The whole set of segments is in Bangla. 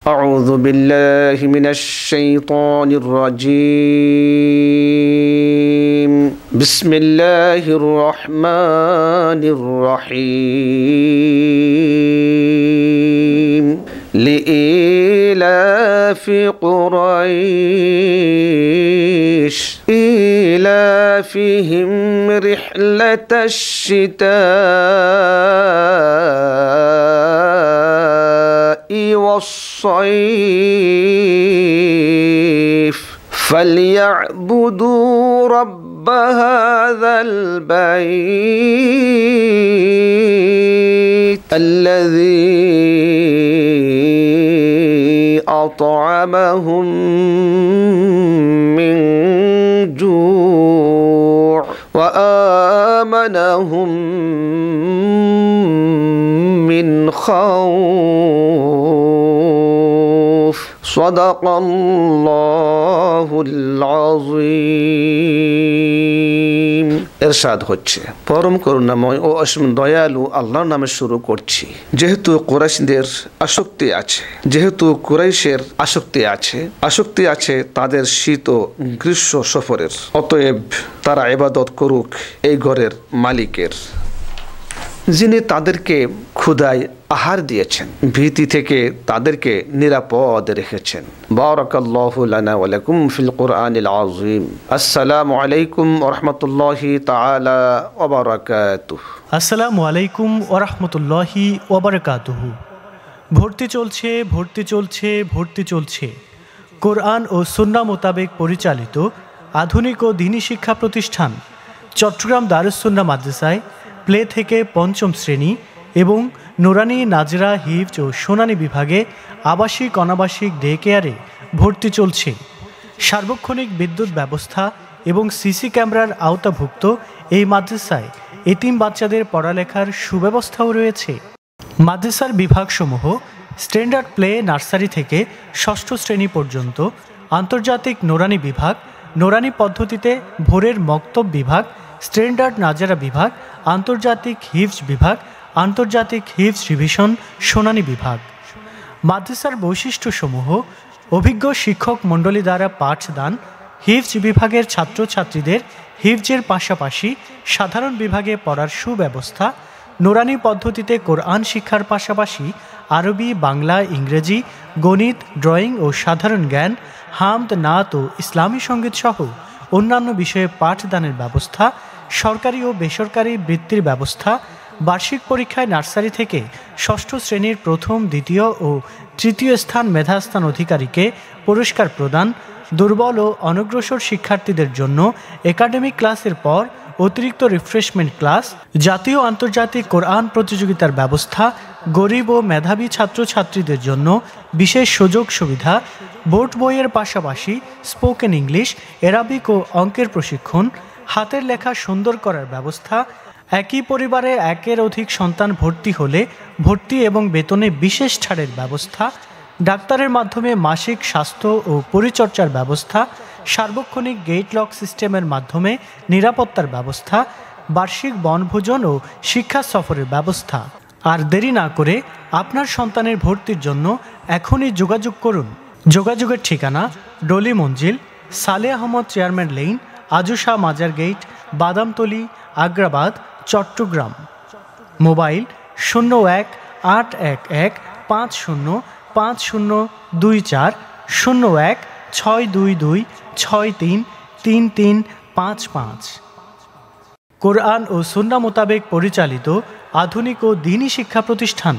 أعوذ بالله من الشيطان الرجيم بسم الله الرحمن الرحيم لإيلاف قريش إيلافهم رحلة الشتاء والصيف فليعبدوا رب هذا البيت الذي أطعمهم من جوع وآمنهم من خوف صدق الله العظيم ইরশাদ হচ্ছে পরম করুণাময় ও অসীম দয়ালু আল্লাহর নামে শুরু করছি। যেহেতু কুরাইশদের আসক্তি আছে তাদের শীত ও গ্রীষ্ম সফরের, অতএব তারা ইবাদত করুক এই ঘরের মালিকের, যিনি তাদেরকে ক্ষুধায় আহার দিয়েছেন, ভীতি থেকে তাদেরকে নিরাপদ রেখেছেন। বারাকাল্লাহু লানা ওয়া লাকুম ফিল কুরআনিল আযীম। আসসালামু আলাইকুম ওয়া রাহমাতুল্লাহি তাআলা ওয়া বারাকাতুহু। আসসালামু আলাইকুম ওয়া রাহমাতুল্লাহি ওয়া বারাকাতুহু। ভর্তি চলছে কোরআন ও সুন্নাহ মোতাবেক পরিচালিত আধুনিক ও দ্বীনি শিক্ষা প্রতিষ্ঠান চট্টগ্রাম দারুস সুন্নাহ মাদ্রাসায় প্লে থেকে পঞ্চম শ্রেণী এবং নুরানি, নাজরা, হিফজ ও শুনানি বিভাগে আবাসিক অনাবাসিক ডে কেয়ারে ভর্তি চলছে। সার্বক্ষণিক বিদ্যুৎ ব্যবস্থা এবং সিসি ক্যামেরার আওতাভুক্ত এই মাদ্রাসায় এতিম বাচ্চাদের পড়ালেখার সুব্যবস্থাও রয়েছে। মাদ্রাসার বিভাগসমূহ স্ট্যান্ডার্ড প্লে নার্সারি থেকে ষষ্ঠ শ্রেণী পর্যন্ত, আন্তর্জাতিক নুরানি বিভাগ, নুরানি পদ্ধতিতে ভোরের মক্তব বিভাগ, স্ট্যান্ডার্ড নাজারা বিভাগ, আন্তর্জাতিক হিফজ বিভাগ, আন্তর্জাতিক হিফজ রিভিশন শুনানি বিভাগ। মাদ্রাসার বৈশিষ্ট্যসমূহ: অভিজ্ঞ শিক্ষক মণ্ডলী দ্বারা পাঠদান, হিফজ বিভাগের ছাত্রছাত্রীদের হিফজের পাশাপাশি সাধারণ বিভাগে পড়ার সুব্যবস্থা, নুরানি পদ্ধতিতে কোরআন শিক্ষার পাশাপাশি আরবি, বাংলা, ইংরেজি, গণিত, ড্রয়িং ও সাধারণ জ্ঞান, হামদ, নাত ও ইসলামী সঙ্গীত সহ অন্যান্য বিষয়ে পাঠদানের ব্যবস্থা, সরকারি ও বেসরকারি বৃত্তির ব্যবস্থা, বার্ষিক পরীক্ষায় নার্সারি থেকে ষষ্ঠ শ্রেণীর প্রথম, দ্বিতীয় ও তৃতীয় স্থান মেধাস্থান অধিকারীকে পুরস্কার প্রদান, দুর্বল ও অনগ্রসর শিক্ষার্থীদের জন্য একাডেমিক ক্লাসের পর অতিরিক্ত রিফ্রেশমেন্ট ক্লাস, জাতীয় আন্তর্জাতিক কোরআন প্রতিযোগিতার ব্যবস্থা, গরিব ও মেধাবী ছাত্রছাত্রীদের জন্য বিশেষ সুযোগ সুবিধা, বোর্ড বইয়ের পাশাপাশি স্পোকেন ইংলিশ, অ্যারাবিক ও অঙ্কের প্রশিক্ষণ, হাতের লেখা সুন্দর করার ব্যবস্থা, একই পরিবারে একের অধিক সন্তান ভর্তি হলে ভর্তি এবং বেতনে বিশেষ ছাড়ের ব্যবস্থা, ডাক্তারের মাধ্যমে মাসিক স্বাস্থ্য ও পরিচর্যার ব্যবস্থা, সার্বক্ষণিক গেট লক সিস্টেমের মাধ্যমে নিরাপত্তার ব্যবস্থা, বার্ষিক বনভোজন ও শিক্ষা সফরের ব্যবস্থা। আর দেরি না করে আপনার সন্তানের ভর্তির জন্য এখনই যোগাযোগ করুন। যোগাযোগের ঠিকানা: ডলি মঞ্জিল, সালে আহমদ চেয়ারম্যান লেইন, আজুশা মাজার গেট, বাদামতলী, আগ্রাবাদ, চট্টগ্রাম। মোবাইল 01-811-50-5024, 01-622-63-3355। কোরআন ও সুন্নাহ মোতাবেক পরিচালিত আধুনিক ও দ্বীনি শিক্ষা প্রতিষ্ঠান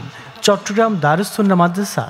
চট্টগ্রাম দারুস সুন্নাহ মাদ্রাসা।